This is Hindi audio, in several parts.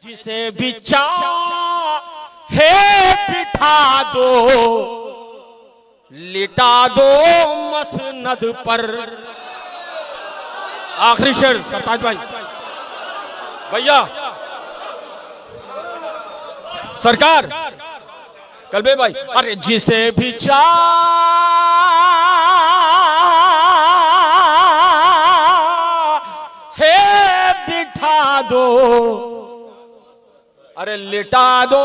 जिसे भी चाहे बिठा दो, लिटा दो मसनद पर। आखिरी शेर सरताज भाई, भैया सरकार, कलबे भाई। अरे जिसे भी चाहे बिठा दो, अरे लिटा दो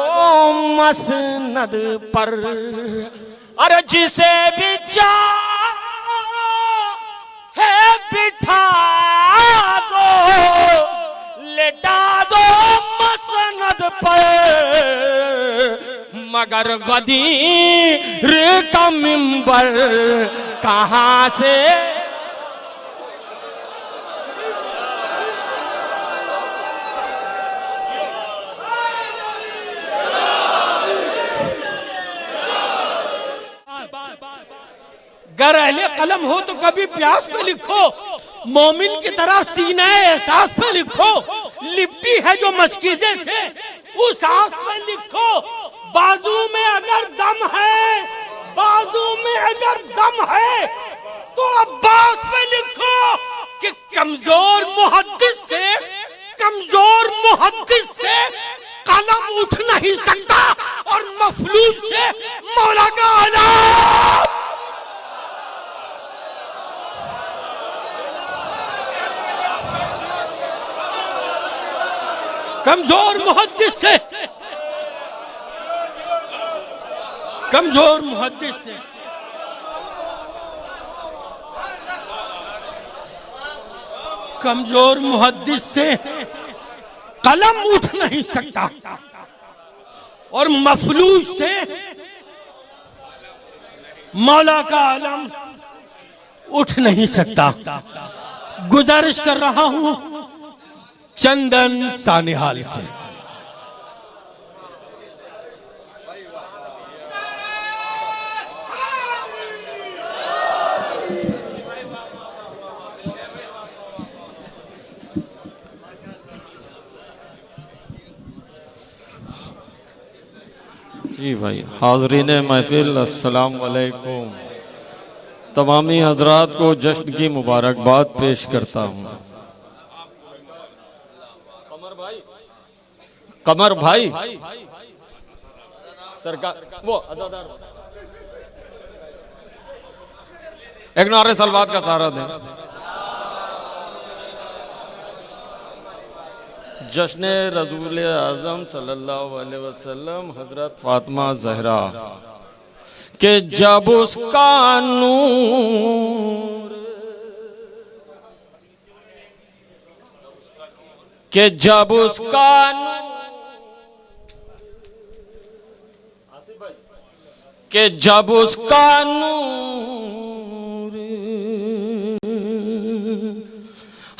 मसनद पर। अरे जिसे भी चाहे बिठा दो, लिटा दो मसनद पर। मगर गदीर का मिंबर कहां से? अगर अहले कलम हो तो कभी प्यास पे लिखो, मोमिन की तरह सीने एहसास पे लिखो। लिपटी है जो मशकीज़े से उस आस पे लिखो। बाजू में अगर दम है, बाजू में अगर दम है तो अब्बास पे लिखो कि कमजोर मुहद्दिस से कलम उठ नहीं सकता और मफलूज से मौला का आलाम। कमजोर मुहद्दिस से कलम उठ नहीं सकता और मफलूज से मौला का आलम उठ नहीं सकता। गुजारिश कर रहा हूं चंदन सानिहाल से। जी भाई, हाज़रीन महफिल अस्सलाम वालेकुम। तमामी हजरात को जश्न की मुबारकबाद पेश करता हूँ। कमर भाई सरकार, वो आजादार एक नारे सलवात का सहारा दें। जश्न रसूल आज़म सल्लल्लाहु अलैहि वसल्लम हजरत फातिमा ज़हरा के जब उसका नूर के जब उसका के जब उसका नूर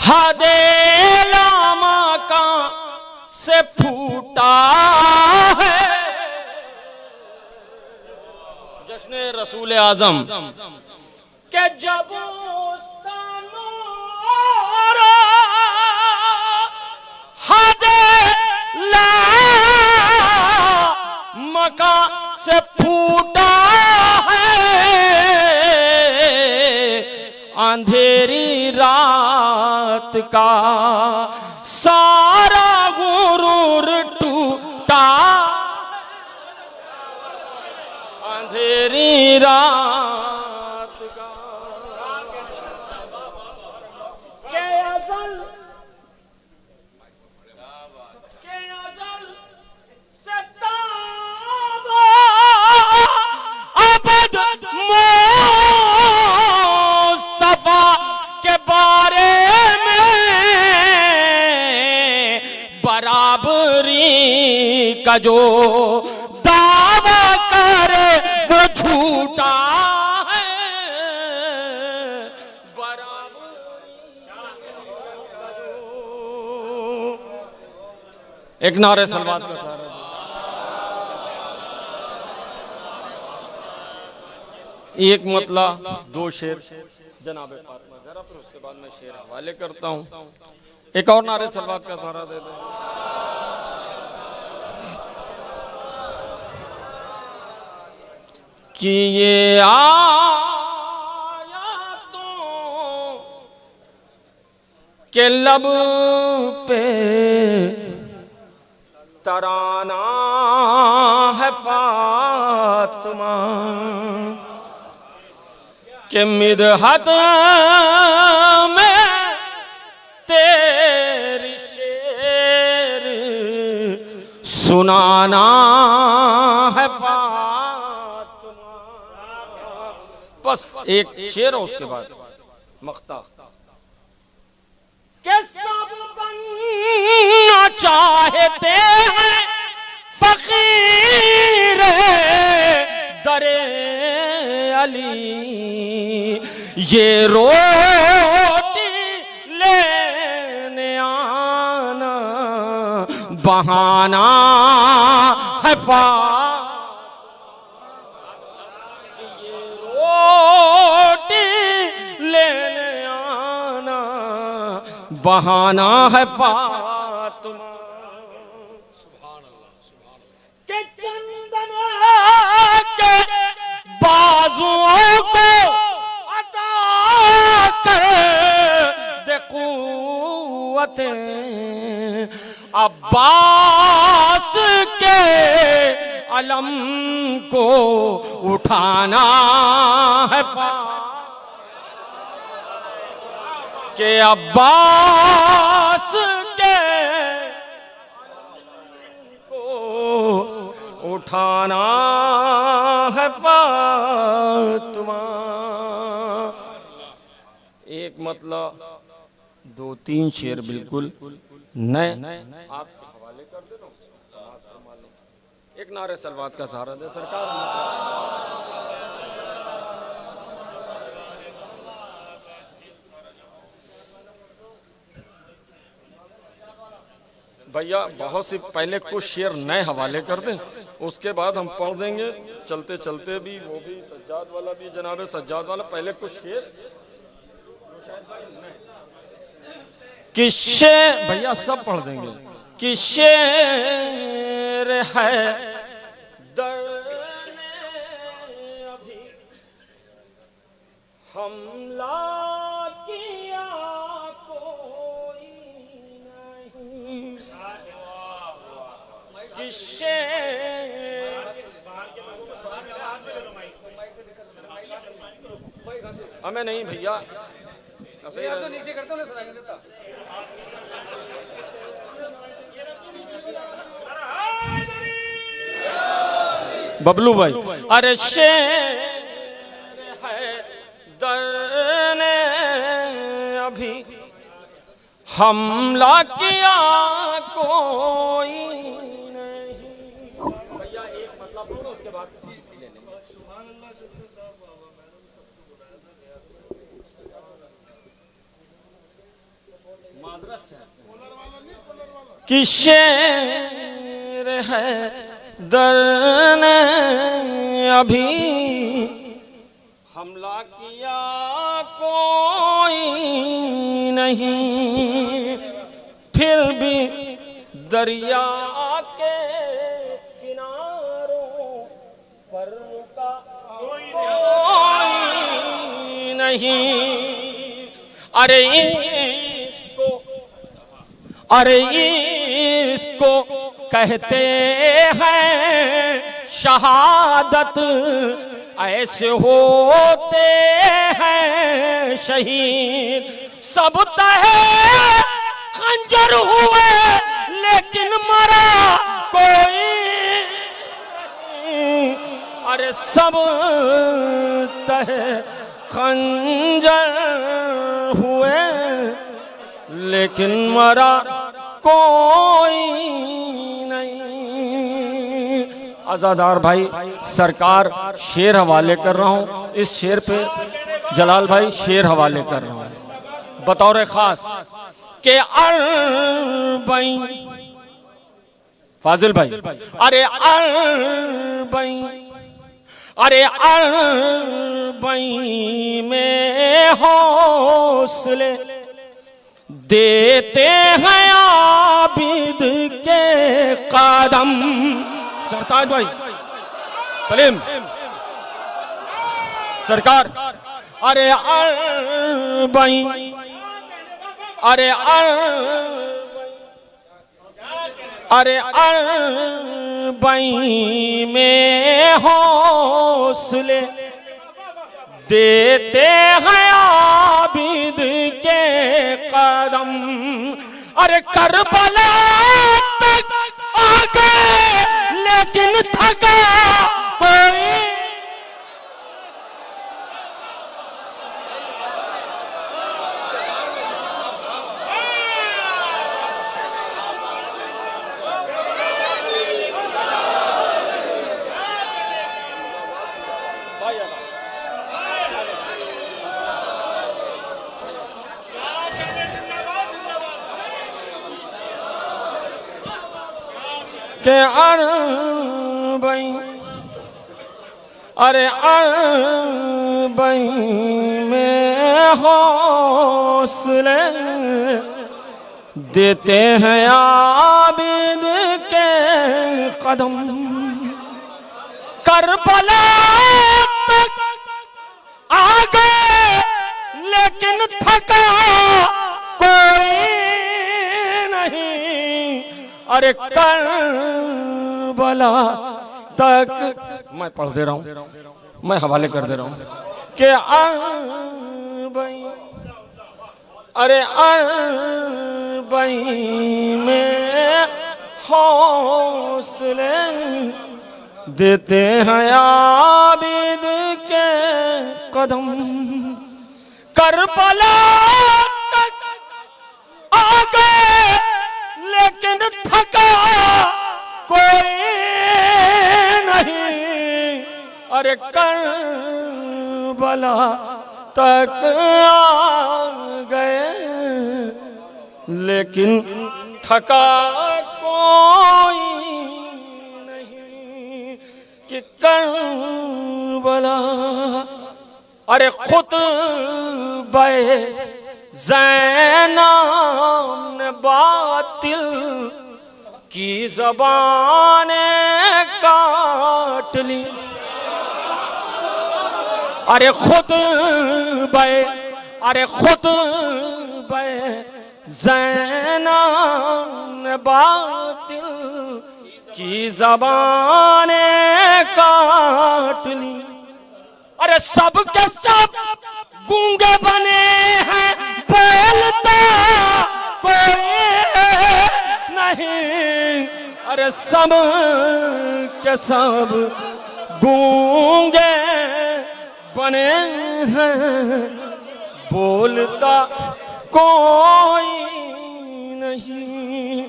हदेलामा का से फूटा है। जश्न रसूल आज़म के जब उसका नूर हदेलामा का से फूटा है। अंधेरी रात का सारा गुरूर टूटा। अंधेरी रात का के अज़ल से ताबा अबद मुस्तफा के बारे में बराबरी का जो दावा करे वो झूठा है। बराबरी एक नारे सलवात का सहारा। एक मतला दो शेर जनाब फातिमा ज़हरा पर, उसके बाद मैं शेर हवाले करता हूँ। एक और नारे सलवात का सहारा दे दें। कि ये आयातों के लब पे तराना है फातिमा के मिदहत में तेरी शेर सुनाना है फातिमा। बस एक शेर हो उसके बाद मख्ता के सब बनना चाहते हैं फकीर दरे अली, ये रोटी लेने आना बहाना है ये रोटी लेने आना बहाना है फातिमा के चंदन के बाजुओं को अता कर दे कुव्वतें अब्बास के अलम को उठाना है के अब्बास के को उठाना है फातिमा। एक मतलब दो तीन शेर बिल्कुल नए आपके हवाले कर दे दो। एक नारे सलवात का सहारा दे सरकार। भैया बहुत सी पहले कुछ शेर नए हवाले कर दें, उसके बाद हम पढ़ देंगे चलते चलते भी। वो भी सज्जाद वाला भी जनाब सज्जाद वाला, पहले कुछ शेर किस्से भैया सब पढ़ देंगे। कि शेर है दर्द अभी हमला किया कोई नहीं, कि शेर हमें नहीं भैया तो नीचे करते हो ना सुनाई देता। बबलू भाई अरे शेर है दरने अभी हमला किया कोई नहीं। भैया एक मतलब बोलो उसके बाद ले लेंगे। कि शेर है दरने अभी हमला किया कोई नहीं, फिर भी दरिया के किनारों पर रुका कोई नहीं। अरे इसको कहते हैं शहादत, ऐसे होते हैं शहीद। सब तहे खंजर हुए लेकिन मरा कोई नहीं। अरे सब तहे खंजर हुए लेकिन मरा कोई नहीं। आजादार भाई सरकार शेर हवाले कर रहा हूं। इस शेर पे जलाल भाई शेर हवाले कर रहा हूं बतौर खास के अरबई फाजिल भाई। अरे अरबई में हौसले देते हैं आबिद के कदम। सरताज भाई सलीम सरकार, अरे अरबई, अरे अरे अरबई में हौसले देते हैं आबिद के कदम। अरे करबला तक आ गए लेकिन थका कोई, के अरबई, अरे अरबई में हौसले देते हैं आबिद के कदम। करबला तक आ गए लेकिन थका कोई नहीं। अरे करबला तक, मैं पढ़ दे रहा हूं, मैं हवाले कर दे रहा हूं कि अरबई, अरे अरबई में हौसले देते हैं आबिद के कदम। करबला तक आ गए लेकिन थका कोई नहीं। अरे करबला तक आ गए लेकिन थका कोई नहीं कि करबला। अरे खुतबे ज़ैनब ने बातिल की ज़बानें काट ली। अरे खुतबे, अरे खुतबे ज़ैनब ने बातिल की ज़बानें काट ली। अरे सब के सब गूंगे बने हैं, बोलता कोई नहीं। अरे सब के सब गूंगे बने हैं, बोलता कोई नहीं।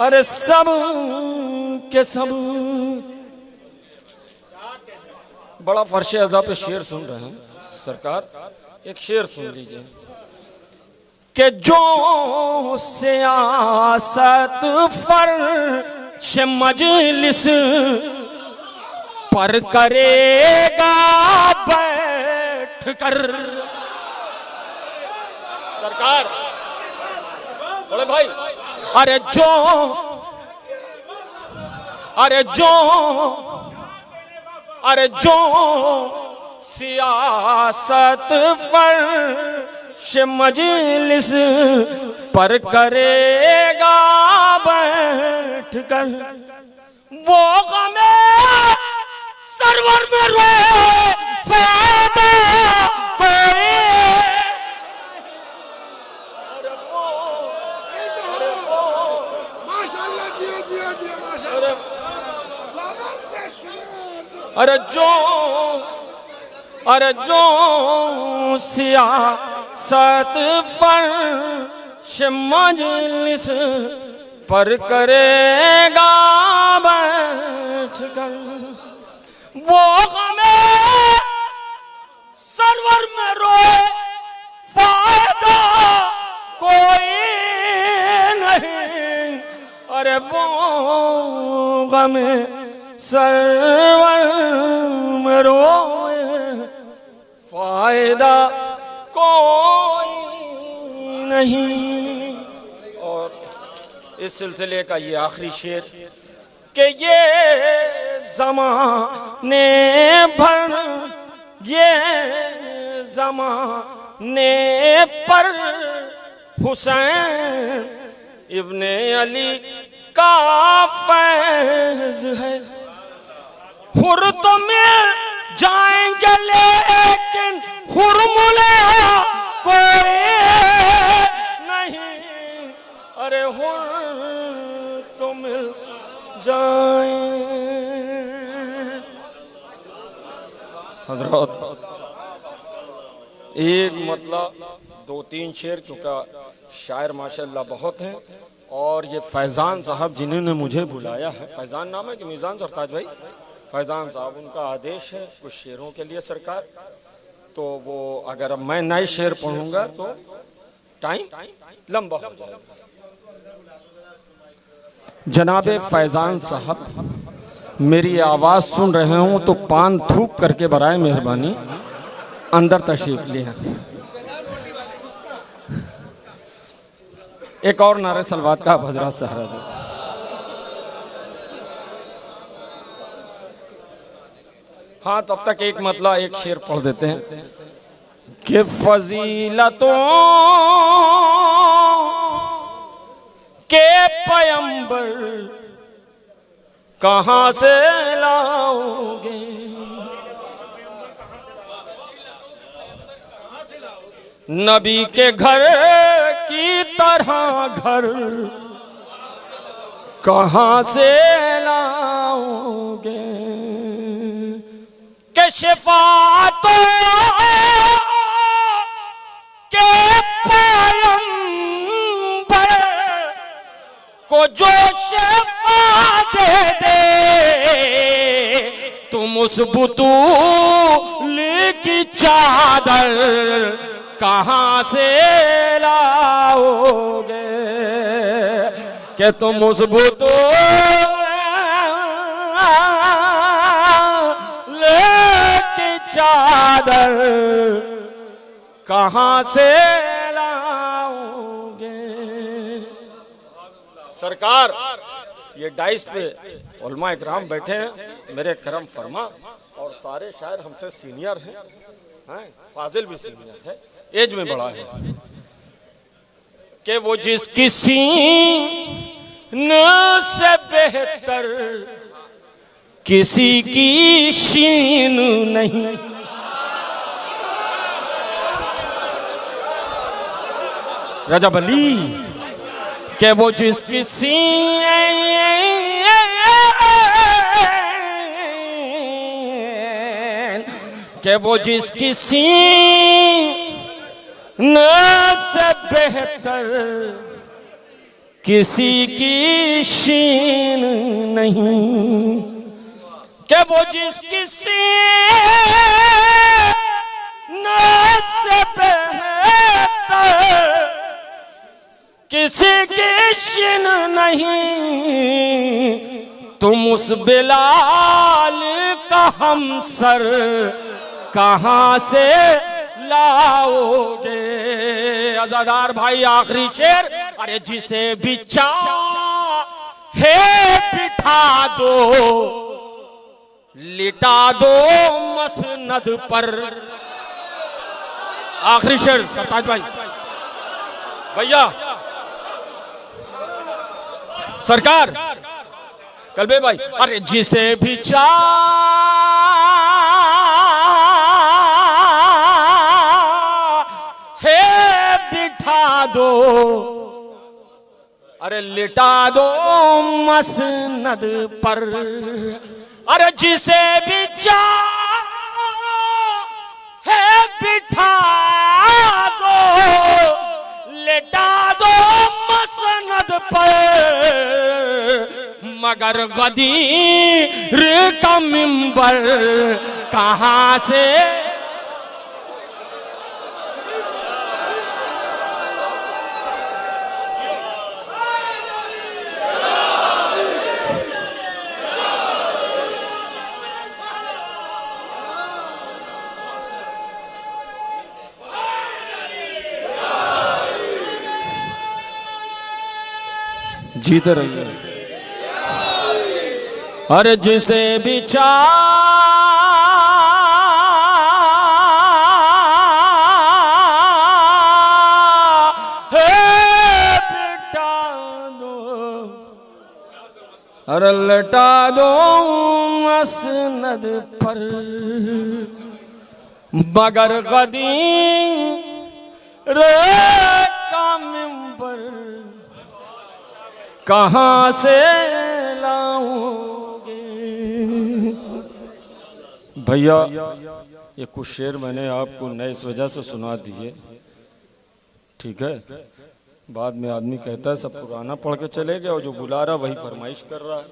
अरे सब के सब, बड़ा फर्श अज़ा पे शेर सुन रहे हैं सरकार, एक शेर सुन लीजिए कि जो सियासत फर्श मजलिस पर करेगा बैठ कर। सरकार, बड़े भाई, अरे जो, अरे जो, अरे जो सियासत फर्श मजलिस पर करेगा बैठ कर, वो गमे सरवर में रोए फायदा कोई। माशाअल्लाह, जिया जिया जिया माशाअल्लाह। अरे जो, अरे जो सियासत फर्श मजलिस पर करेगा बैठ कर, वो हमें सरवर में रोए फायदा कोई नहीं। अरे वो हमें सरवर में रोए फायदा कोई नहीं। और इस सिलसिले का ये आखिरी शेर कि ये ज़माने भर ये ज़माने पर हुसैन इब्ने अली का फैज़ है। हुर तो मिल जाएंगे लेकिन हुरमुला कोई नहीं, अरे हुर तो मिल जाए। हजरत एक मतलब दो तीन शेर, क्योंकि शायर माशाल्लाह बहुत हैं। और ये फैज़ान साहब जिन्होंने मुझे बुलाया है, फैज़ान नाम है कि मीज़ान सरताज भाई, फैज़ान साहब, उनका आदेश है कुछ शेरों के लिए सरकार। तो वो अगर मैं नए शेर पढ़ूंगा तो टाइम लंबा हो जाएगा। जनाबे फैज़ान साहब मेरी आवाज़ सुन रहे हों तो पान थूक करके बराए मेहरबानी अंदर तशरीफ ले आएं। एक और नारे सलवात का आप हजरात सहारा दे। हाँ, तब तक एक मतलब एक शेर पढ़ देते हैं कि फजीलतों के पैगंबर कहाँ से लाओगे, नबी के घर की तरह घर कहाँ से लाओगे, के शफाअतों के पैगंबर को जो शफा दे दे, तुम उस बुतूल की चादर कहाँ से लाओगे, कि तुम उस बुतूल की चादर कहाँ से लाओगे। सरकार ये डाइस पे उलमा इकराम बैठे हैं, मेरे करम फरमा, और सारे शायर हमसे सीनियर हैं, फाजिल भी सीनियर है, एज में बड़ा है, कि वो जिसकी सीन से बेहतर किसी की शीन नहीं, रजब अली, कि वो जिसकी सीन कि वो जिसकी सीन से बेहतर किसी की शीन नहीं, कि वो जिसकी सीन से बेहतर किसी की शीन नहीं, तुम उस बिलाल का हमसर कहाँ से लाओगे। अज़ादार भाई आखिरी शेर, अरे जिसे भी चाहे बिठा दो, लिटा दो मसनद पर। आखिरी शेर सरताज भाई, भैया सरकार कलबे भाई, अरे जिसे भी चाहे बिठा दो, अरे लिटा दो मसनद पर, अरे जिसे भी चाहे बिठा दो, लिटा दो मसनद पर, मगर गदीर का मिंबर कहाँ से। जीते रहिए। अरे जिसे भी चाहे अरे लटा दो मसनद पर मगर कदीम रे का मिंबर कहाँ से लाओगे। भैया ये कुछ शेर मैंने आपको नए इस वजह से सुना दीजिए, ठीक है। बाद में आदमी कहता है सब पुराना पढ़ के चले गया और जो बुला रहा वही फरमाइश कर रहा है।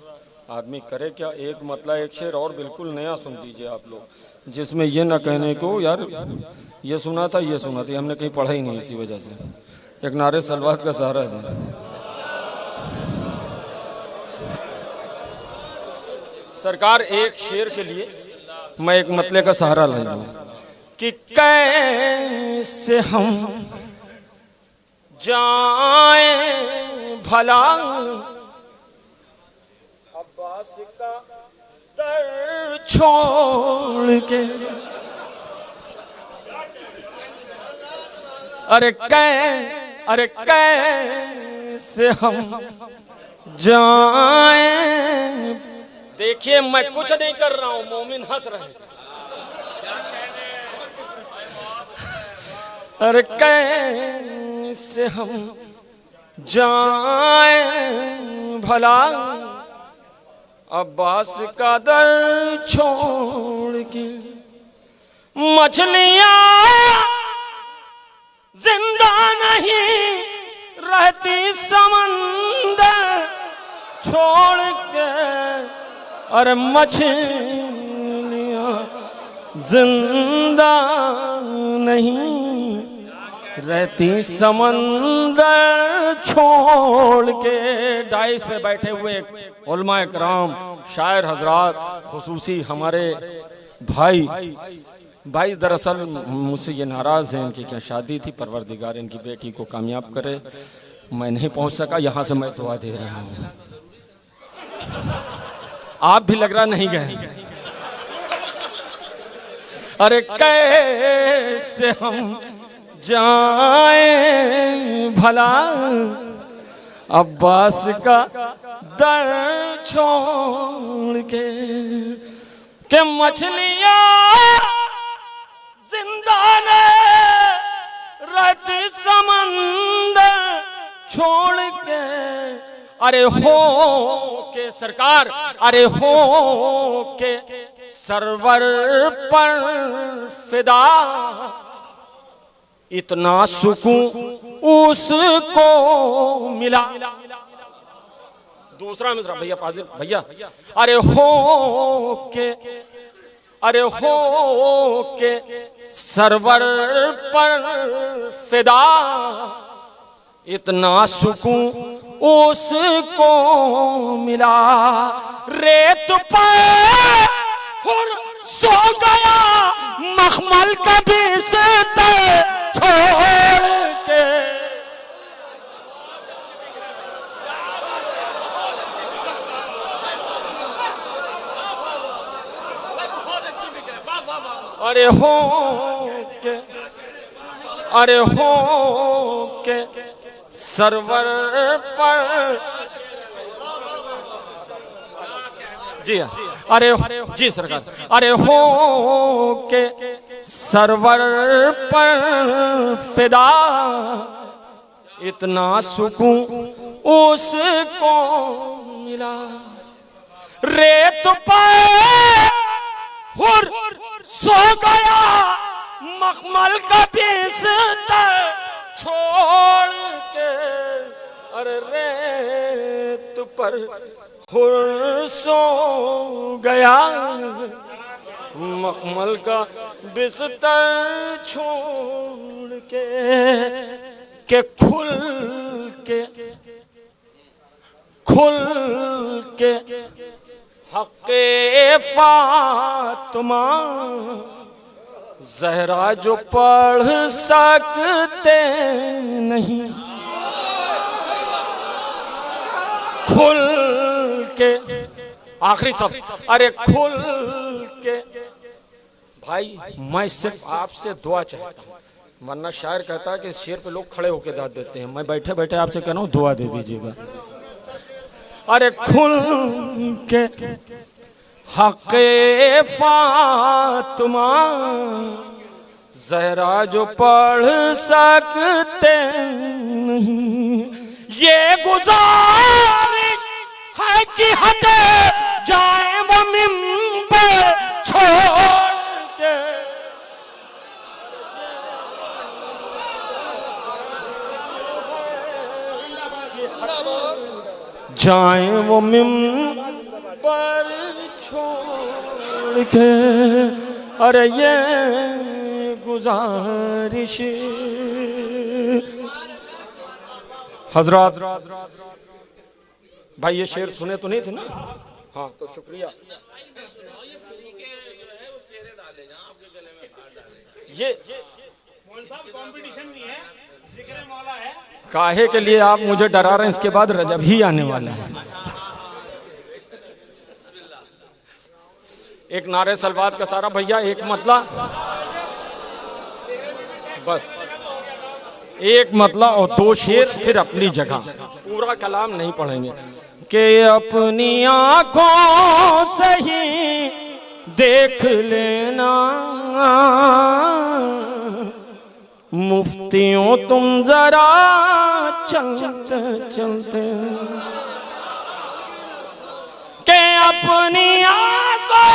आदमी करे क्या, एक मतलब एक शेर और बिल्कुल नया सुन दीजिए आप लोग, जिसमें ये ना कहने को यार ये सुना था हमने कहीं पढ़ा ही नहीं। इसी वजह से एक नारे सलवात का सहारा है। सरकार एक शेर के लिए मैं एक मतले का सहारा ले लूं कि कैसे हम जाए भला अब्बास का दर छोड़ के। अरे कैसे हम जाए। देखिए मैं कुछ नहीं कर रहा हूं, मोमिन हंस रहे हैं। अरे कैसे हम जाए भला अब्बास का दर छोड़ के। मछलियां जिंदा नहीं रहती समंदर छोड़ के। अरे मछलियां जिंदा नहीं रहती समंदर छोड़ के। डाइस पे बैठे हुए उलमाए कराम, शायर हजरात, खुसूसी हमारे भाई दरअसल मुझसे ये नाराज हैं, इनकी क्या शादी थी, परवरदिगार इनकी बेटी को कामयाब करे। मैं नहीं पहुंच सका, यहाँ से मैं दुआ दे रहा हूँ। आप भी लग रहा नहीं गए। अरे कैसे हम जाए भला अब्बास का दर छोड़ के मछलियां जिंदा ने रहती समंदर छोड़ के। अरे हो के सरकार, अरे हो के सरवर पर फिदा इतना सुकून उसको मिला। दूसरा मिसरा भैया फाजिल भैया। अरे हो के सरवर पर फिदा इतना सुकून उसको मिला। रेत पर हुर सो गया मखमल का बिस्तर छोड़ के। अरे हो के सरवर पर जी अरे जी सरकार। अरे हो के सरवर पर फिदा इतना सुकून उसको मिला। रेत पर हुर सो गया मखमल का बिस्तर छोड़ के। अरे रेत पर हुर सो गया मखमल का बिस्तर छोड़ के खुल के हक़े फातिमा ज़हरा जो पढ़ सकते नहीं। खुल के आखिरी सब। अरे खुल के भाई मैं सिर्फ आपसे दुआ चाहता हूँ, वरना शायर कहता है कि इस शेर पे लोग खड़े होकर दाद देते हैं। मैं बैठे बैठे आपसे कह रहा हूँ दुआ दे दीजिएगा। अरे खुल के हक़े फातिमा ज़हरा जो पढ़ सकते नहीं, ये गुजारिश है कि हटे जाए वो मिंबर छोड़ के। जाए वो मिंबर छोड़ के, अरे ये गुजारिश। हजरात भाई ये शेर सुने तो नहीं थे ना? हाँ तो शुक्रिया। ये कंपटीशन नहीं है, जिक्र मौला है। काहे के लिए आप मुझे डरा रहे हैं? इसके बाद रजब ही आने वाला है। एक नारे सलवात का सारा भैया, एक मतला, बस एक मतला और दो शेर, फिर अपनी जगह। पूरा कलाम नहीं पढ़ेंगे। कि अपनी आंखों से ही देख लेना मुफ्तियों तुम जरा चलते चलते, के अपनी आंखों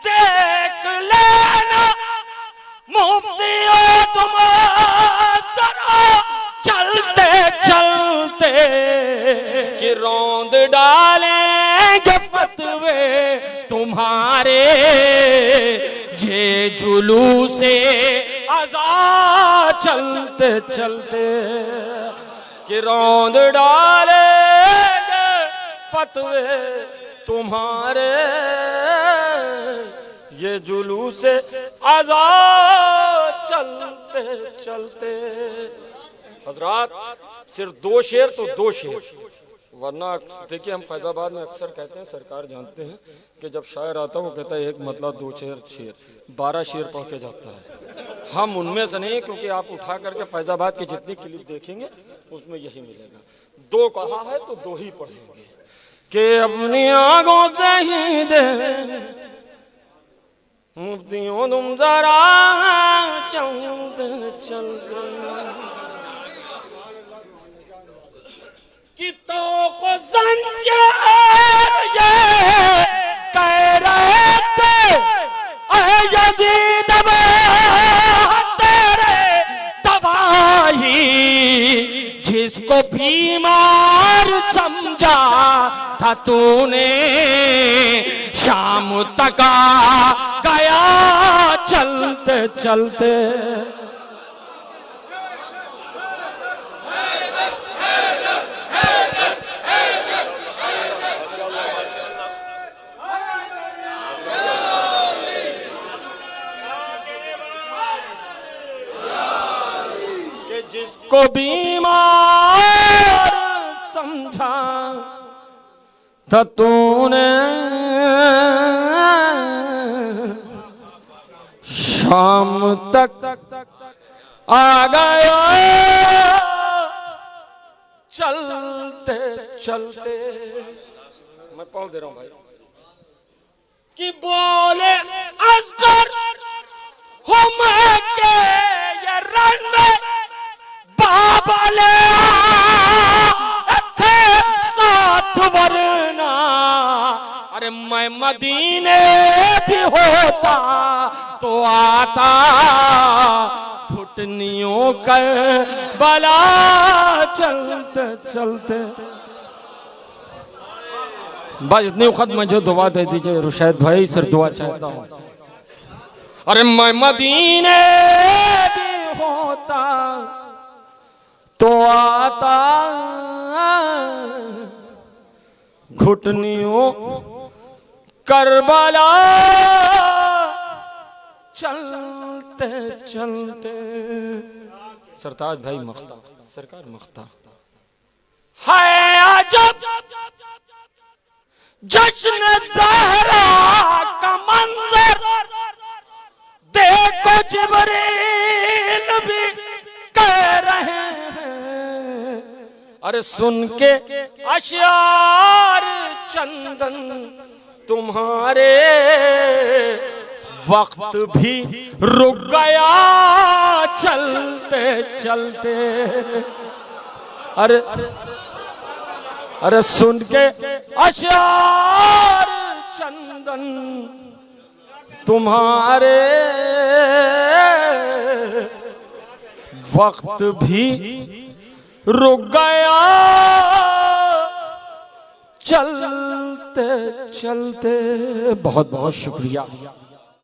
देख लेना मुफ्तियों तुम जरा चलते चलते, कि रौंद डालेंगे फतवे तुम्हारे ये जुलूसे आज़ाद चलते चलते, कि रौंद डालेंगे फतवे तुम्हारे ये जुलूसे आज़ाद चलते चलते। हजरात सिर्फ दो शेर तो दो शेर, वरना देखिए हम फैजाबाद में अक्सर कहते हैं, सरकार जानते हैं कि जब शायर आता है वो कहता है एक मतलब दो शेर, 12 शेर पढ़ के जाता है। हम उनमें से नहीं, क्योंकि आप उठा करके फैजाबाद की जितनी क्लिप देखेंगे उसमें यही मिलेगा। दो कहा है तो दो ही पढ़ेंगे। कि अपनी आंखों से ही दे मुफ्तियों तुम जरा चलते चलते, कि तो को ज़ंजीर ये कह रहे थे यज़ीद तेरे तबाही, जिसको बीमार समझा था तूने शाम तक आ गया चलते चलते। जिसको बीमार समझा था तूने शाम तक आ गया चलते चलते। मैं पढ़ दे रहा हूं भाई। कि बोले अस्कर हम के ये रन में बाबले थे साथ, वरना अरे मैं मदीने भी होता तो आता घुटनियों कर बला चलते चलते। बस इतनी वक्त में जो दुआ दे दीजिए रुशैद भाई, सिर्फ दुआ चाहता हूँ। अरे मैं मदीने भी होता तो आता घुटनियों करबला चलते चलते। सरताज भाई मख्ता, सरकार मख्ता है अजब जश्न ज़हरा का मंजर, देखो जिब्रील भी कह रहे हैं अरे सुन के अशयार चंदन तुम्हारे, वक्त भी रुक गया चलते चलते। अरे अरे सुन के अशयार चंदन तुम्हारे, वक्त भी रुक गया चलते चलते। बहुत बहुत शुक्रिया।